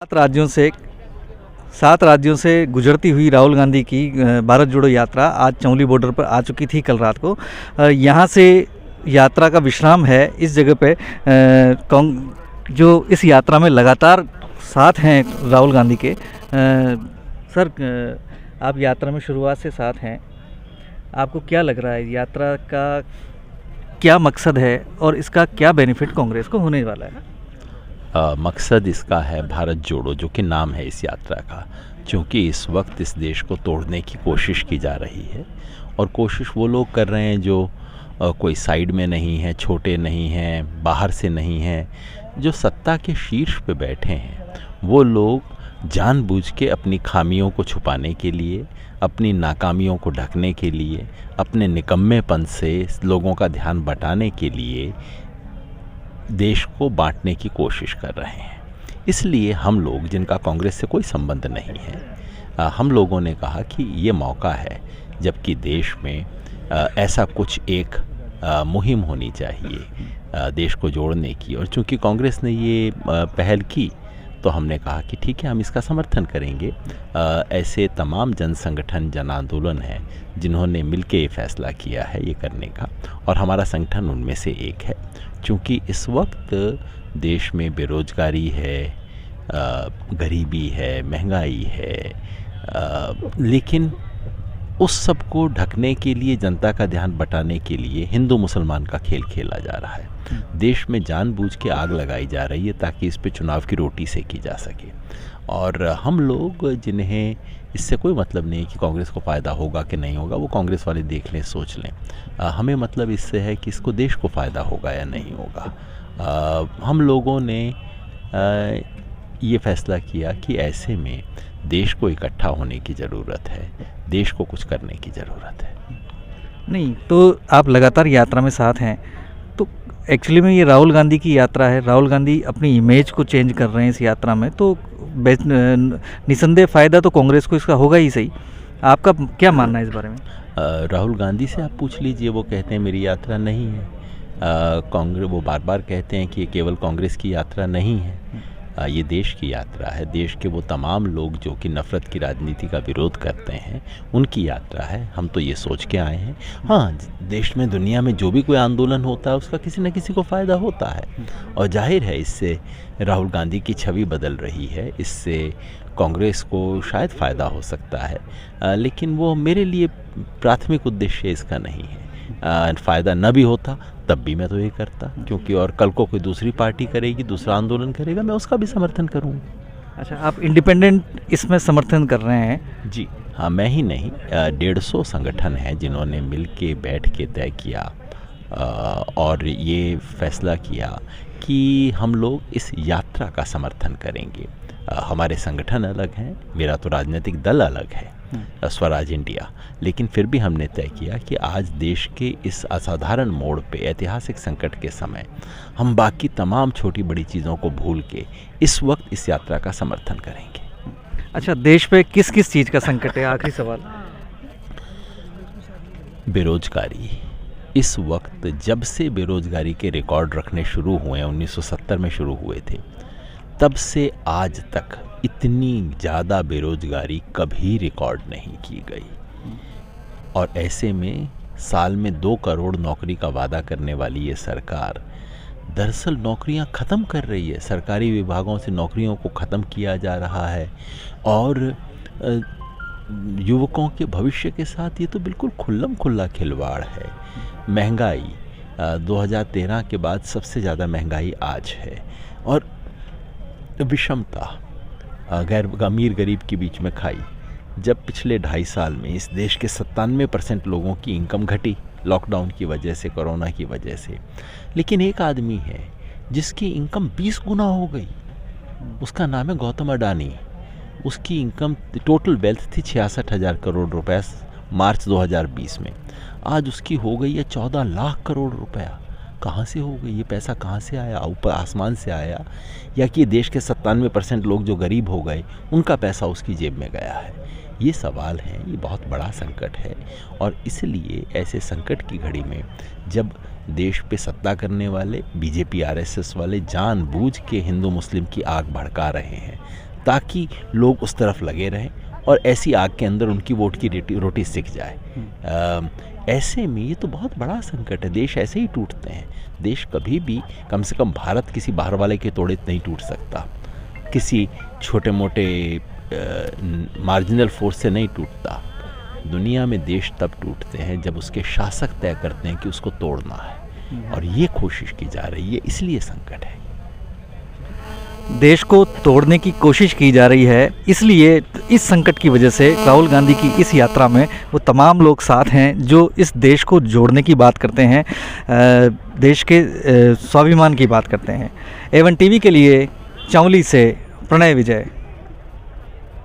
7 राज्यों से गुजरती हुई राहुल गांधी की भारत जोड़ो यात्रा आज चौली बॉर्डर पर आ चुकी थी कल रात को। यहाँ से यात्रा का विश्राम है इस जगह पे। जो इस यात्रा में लगातार साथ हैं राहुल गांधी के। सर, आप यात्रा में शुरुआत से साथ हैं, आपको क्या लग रहा है यात्रा का क्या मकसद है और इसका क्या बेनिफिट कांग्रेस को होने वाला है? मकसद इसका है भारत जोड़ो, जो कि नाम है इस यात्रा का, क्योंकि इस वक्त इस देश को तोड़ने की कोशिश की जा रही है। और कोशिश वो लोग कर रहे हैं जो कोई साइड में नहीं है, छोटे नहीं हैं, बाहर से नहीं हैं, जो सत्ता के शीर्ष पे बैठे हैं। वो लोग जानबूझ के अपनी खामियों को छुपाने के लिए, अपनी नाकामियों को ढकने के लिए, अपने निकम्मेपन से लोगों का ध्यान बटाने के लिए देश को बांटने की कोशिश कर रहे हैं। इसलिए हम लोग, जिनका कांग्रेस से कोई संबंध नहीं है, हम लोगों ने कहा कि ये मौका है जबकि देश में ऐसा कुछ एक मुहिम होनी चाहिए देश को जोड़ने की। और चूंकि कांग्रेस ने ये पहल की तो हमने कहा कि ठीक है, हम इसका समर्थन करेंगे। ऐसे तमाम जन संगठन, जन आंदोलन हैं जिन्होंने मिलकर ये फैसला किया है ये करने का, और हमारा संगठन उनमें से एक है। क्योंकि इस वक्त देश में बेरोजगारी है, गरीबी है, महंगाई है, लेकिन उस सब को ढकने के लिए, जनता का ध्यान बटाने के लिए हिंदू मुसलमान का खेल खेला जा रहा है। देश में जानबूझ के आग लगाई जा रही है ताकि इस पे चुनाव की रोटी सेकी जा सके। और हम लोग, जिन्हें इससे कोई मतलब नहीं कि कांग्रेस को फ़ायदा होगा कि नहीं होगा, वो कांग्रेस वाले देख लें, सोच लें। हमें मतलब इससे है कि इसको देश को फ़ायदा होगा या नहीं होगा। हम लोगों ने ये फ़ैसला किया कि ऐसे में देश को इकट्ठा होने की ज़रूरत है, देश को कुछ करने की ज़रूरत है। नहीं तो आप लगातार यात्रा में साथ हैं, तो एक्चुअली में ये राहुल गांधी की यात्रा है। राहुल गांधी अपनी इमेज को चेंज कर रहे हैं इस यात्रा में, तो निसंदेह फ़ायदा तो कांग्रेस को इसका होगा ही सही। आपका क्या मानना है इस बारे में? राहुल गांधी से आप पूछ लीजिए, वो कहते हैं मेरी यात्रा नहीं है। कांग्रेस, वो बार बार कहते हैं कि ये केवल कांग्रेस की यात्रा नहीं है, ये देश की यात्रा है। देश के वो तमाम लोग जो कि नफ़रत की राजनीति का विरोध करते हैं, उनकी यात्रा है। हम तो ये सोच के आए हैं, हाँ, देश में, दुनिया में जो भी कोई आंदोलन होता है उसका किसी न किसी को फ़ायदा होता है। और जाहिर है इससे राहुल गांधी की छवि बदल रही है, इससे कांग्रेस को शायद फ़ायदा हो सकता है, लेकिन वो मेरे लिए प्राथमिक उद्देश्य इसका नहीं है। फ़ायदा न भी होता तब भी मैं तो ये करता, क्योंकि और कल को कोई दूसरी पार्टी करेगी, दूसरा आंदोलन करेगा, मैं उसका भी समर्थन करूँगा। अच्छा, आप इंडिपेंडेंट इसमें समर्थन कर रहे हैं? जी हाँ, मैं ही नहीं, 150 संगठन हैं जिन्होंने मिल के बैठ के तय किया और ये फैसला किया कि हम लोग इस यात्रा का समर्थन करेंगे। हमारे संगठन अलग हैं, मेरा तो राजनीतिक दल अलग है, स्वराज इंडिया, लेकिन फिर भी हमने तय किया कि आज देश के इस असाधारण मोड़ पे, ऐतिहासिक संकट के समय, हम बाकी तमाम छोटी बड़ी चीज़ों को भूल के इस वक्त इस यात्रा का समर्थन करेंगे। अच्छा, देश पे किस किस चीज़ का संकट है? आखिरी सवाल। बेरोजगारी। इस वक्त जब से बेरोजगारी के रिकॉर्ड रखने शुरू हुए, 1970 में शुरू हुए थे, तब से आज तक इतनी ज़्यादा बेरोजगारी कभी रिकॉर्ड नहीं की गई। और ऐसे में साल में 2 करोड़ नौकरी का वादा करने वाली ये सरकार दरअसल नौकरियां ख़त्म कर रही है। सरकारी विभागों से नौकरियों को ख़त्म किया जा रहा है और युवकों के भविष्य के साथ ये तो बिल्कुल खुल्लम खुल्ला खिलवाड़ है। महंगाई 2013 के बाद सबसे ज़्यादा महंगाई आज है। और विषमता, अमीर गरीब के बीच में खाई। जब पिछले 2.5 साल में इस देश के 97% लोगों की इनकम घटी, लॉकडाउन की वजह से, कोरोना की वजह से, लेकिन एक आदमी है जिसकी इनकम 20 गुना हो गई। उसका नाम है गौतम अडानी। उसकी इनकम, टोटल वेल्थ थी 66,000 करोड़ रुपए मार्च 2020 में। आज उसकी हो गई है 14 लाख करोड़ रुपया। कहाँ से हो गई? ये पैसा कहाँ से आया? ऊपर आसमान से आया, या कि देश के 97% लोग जो गरीब हो गए उनका पैसा उसकी जेब में गया है? ये सवाल हैं। ये बहुत बड़ा संकट है। और इसलिए ऐसे संकट की घड़ी में जब देश पे सत्ता करने वाले बीजेपी आरएसएस वाले जानबूझ के हिंदू मुस्लिम की आग भड़का रहे हैं, ताकि लोग उस तरफ लगे रहें और ऐसी आग के अंदर उनकी वोट की रोटी सिक जाए। ऐसे में ये तो बहुत बड़ा संकट है, देश ऐसे ही टूटते हैं। देश कभी भी, कम से कम भारत, किसी बाहर वाले के तोड़े नहीं टूट सकता, किसी छोटे मोटे मार्जिनल फोर्स से नहीं टूटता। दुनिया में देश तब टूटते हैं जब उसके शासक तय करते हैं कि उसको तोड़ना है, और ये कोशिश की जा रही है, इसलिए संकट है। देश को तोड़ने की कोशिश की जा रही है, इसलिए इस संकट की वजह से राहुल गांधी की इस यात्रा में वो तमाम लोग साथ हैं जो इस देश को जोड़ने की बात करते हैं, देश के स्वाभिमान की बात करते हैं। A1 टीवी के लिए चौली से प्रणय विजय।